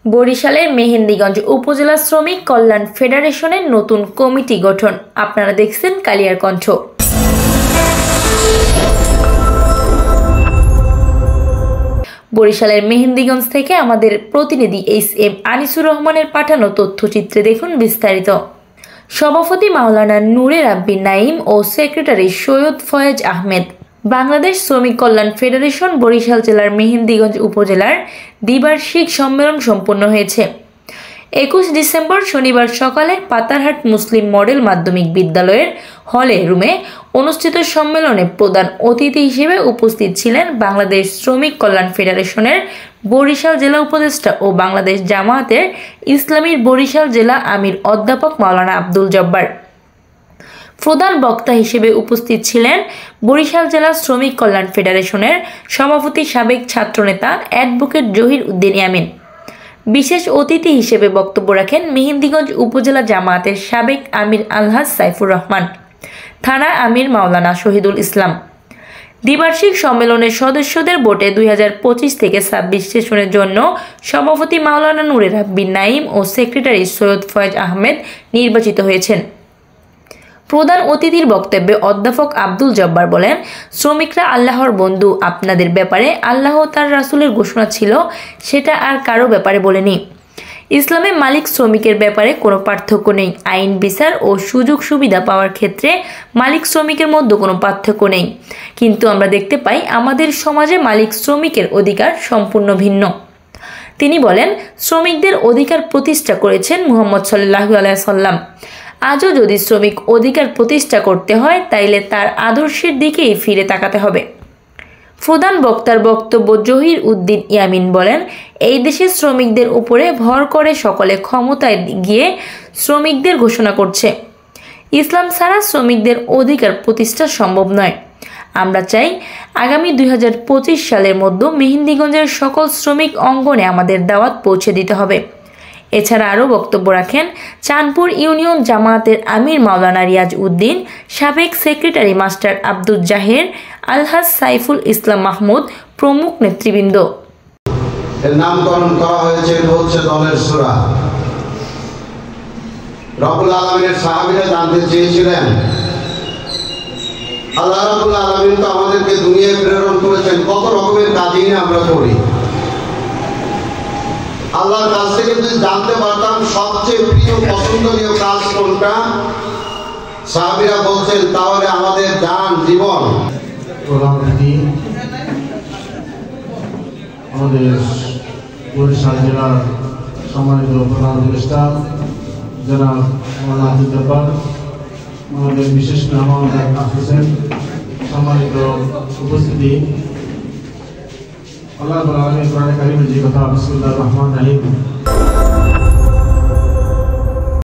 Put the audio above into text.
বরিশালের মেহেন্দিগঞ্জ উপজেলা শ্রমিক কল্যাণ ফেডারেশনের নতুন কমিটি গঠন। আপনারা দেখছেন কালিয়ার কণ্ঠ। বরিশালের মেহেন্দিগঞ্জ থেকে আমাদের প্রতিনিধি এস.এম. আনিসুর রহমানের পাঠানো তথ্যচিত্রে দেখুন বিস্তারিত। সভাপতি মাওলানা নূরে রাব্বি নাঈম ও সেক্রেটারি সৈয়দ ফয়েজ আহমেদ। বাংলাদেশ শ্রমিক কল্যাণ ফেডারেশন বরিশাল জেলার মেহেন্দিগঞ্জ উপজেলার দ্বিবার্ষিক সম্মেলন সম্পন্ন হয়েছে। 21 ডিসেম্বর শনিবার সকালে পাতারহাট মুসলিম মডেল মাধ্যমিক বিদ্যালয়ের হলে রুমে অনুষ্ঠিত সম্মেলনে প্রধান অতিথি হিসেবে উপস্থিত ছিলেন বাংলাদেশ শ্রমিক কল্যাণ ফেডারেশনের বরিশাল জেলা উপদেষ্টা ও বাংলাদেশ জামায়াতের ইসলামীর বরিশাল জেলা আমির অধ্যাপক মাওলানা আব্দুল জব্বার। প্রধান বক্তা হিসেবে উপস্থিত ছিলেন বরিশাল জেলা শ্রমিক কল্যাণ ফেডারেশনের সভাপতি সাবেক ছাত্রনেতা অ্যাডভোকেট জহির উদ্দিন ইয়ামিন। বিশেষ অতিথি হিসেবে বক্তব্য রাখেন মেহেন্দিগঞ্জ উপজেলা জামায়াতের সাবেক আমির আলহাজ সাইফুর রহমান, থানা আমির মাওলানা শহীদুল ইসলাম। দ্বিবার্ষিক সম্মেলনের সদস্যদের ভোটে 2025 থেকে 26 সেশনের জন্য সভাপতি মাওলানা নূরে রাব্বি নাঈম ও সেক্রেটারি সৈয়দ ফয়েজ আহমেদ নির্বাচিত হয়েছেন। প্রধান অতিথির বক্তব্যে অধ্যাপক আব্দুল জব্বার বলেন, শ্রমিকরা আল্লাহর বন্ধু। আপনাদের ব্যাপারে আল্লাহ তার রাসূলের ঘোষণা ছিল, সেটা আর কারো ব্যাপারে বলেনি। ইসলামে মালিক শ্রমিকের ব্যাপারে কোনো পার্থক্য নেই। আইন বিচার ও সুযোগ সুবিধা পাওয়ার ক্ষেত্রে মালিক শ্রমিকের মধ্যে কোনো পার্থক্য নেই। কিন্তু আমরা দেখতে পাই আমাদের সমাজে মালিক শ্রমিকের অধিকার সম্পূর্ণ ভিন্ন। তিনি বলেন, শ্রমিকদের অধিকার প্রতিষ্ঠা করেছেন মুহাম্মদ সাল্লাল্লাহু আলাইহি সাল্লাম। আজও যদি শ্রমিক অধিকার প্রতিষ্ঠা করতে হয় তাইলে তার আদর্শের দিকেই ফিরে তাকাতে হবে। প্রধান বক্তার বক্তব্য জহির উদ্দিন ইয়ামিন বলেন, এই দেশে শ্রমিকদের উপরে ভর করে সকলে ক্ষমতায় গিয়ে শ্রমিকদের ঘোষণা করছে। ইসলাম ছাড়া শ্রমিকদের অধিকার প্রতিষ্ঠা সম্ভব নয়। আমরা চাই আগামী 2025 সালের মধ্যে মেহেন্দিগঞ্জের সকল শ্রমিক অঙ্গনে আমাদের দাওয়াত পৌঁছে দিতে হবে। এছাড়া আরও বক্তব্য রাখেন চাঁদপুর ইউনিয়ন জামায়াতের আমির মাওলানা রিয়াজ উদ্দিন, সাবেক সেক্রেটারি মাস্টার আব্দুল জাহের, আলহাজ সাইফুল ইসলাম মাহমুদ প্রমুখ নেতৃবৃন্দ। এর নামকরণ করা হয়েছে হচ্ছে দলের সূরা। রব্বুল আলামিনের সাহাবীরা জানতে চেয়েছিলেন, আল্লাহ রাব্বুল আলামিন তো আমাদেরকে দুনিয়ায় প্রেরণ করেছেন, কত রকমের কাজই না আমরা করি। আল্লাহর কাছ থেকে যদি জানতে পারতাম সবচেয়ে প্রিয় পছন্দনীয় কাজ কোনটা, সাহাবীরা বলছেন তাহলে আমাদের জান জীবন। আমাদের বরিশাল জেলার সম্মানিত প্রধান উপদেষ্টা জনাব মাওলানা আব্দুল জব্বার, আমাদের বিশেষ মেহমান আসছেন, সম্মানিত উপস্থিতি। আল্লাহ রাব্বুল আলামিন কোরআনে কারিমে যে কথা বিসমিল্লাহির রহমানির রহিম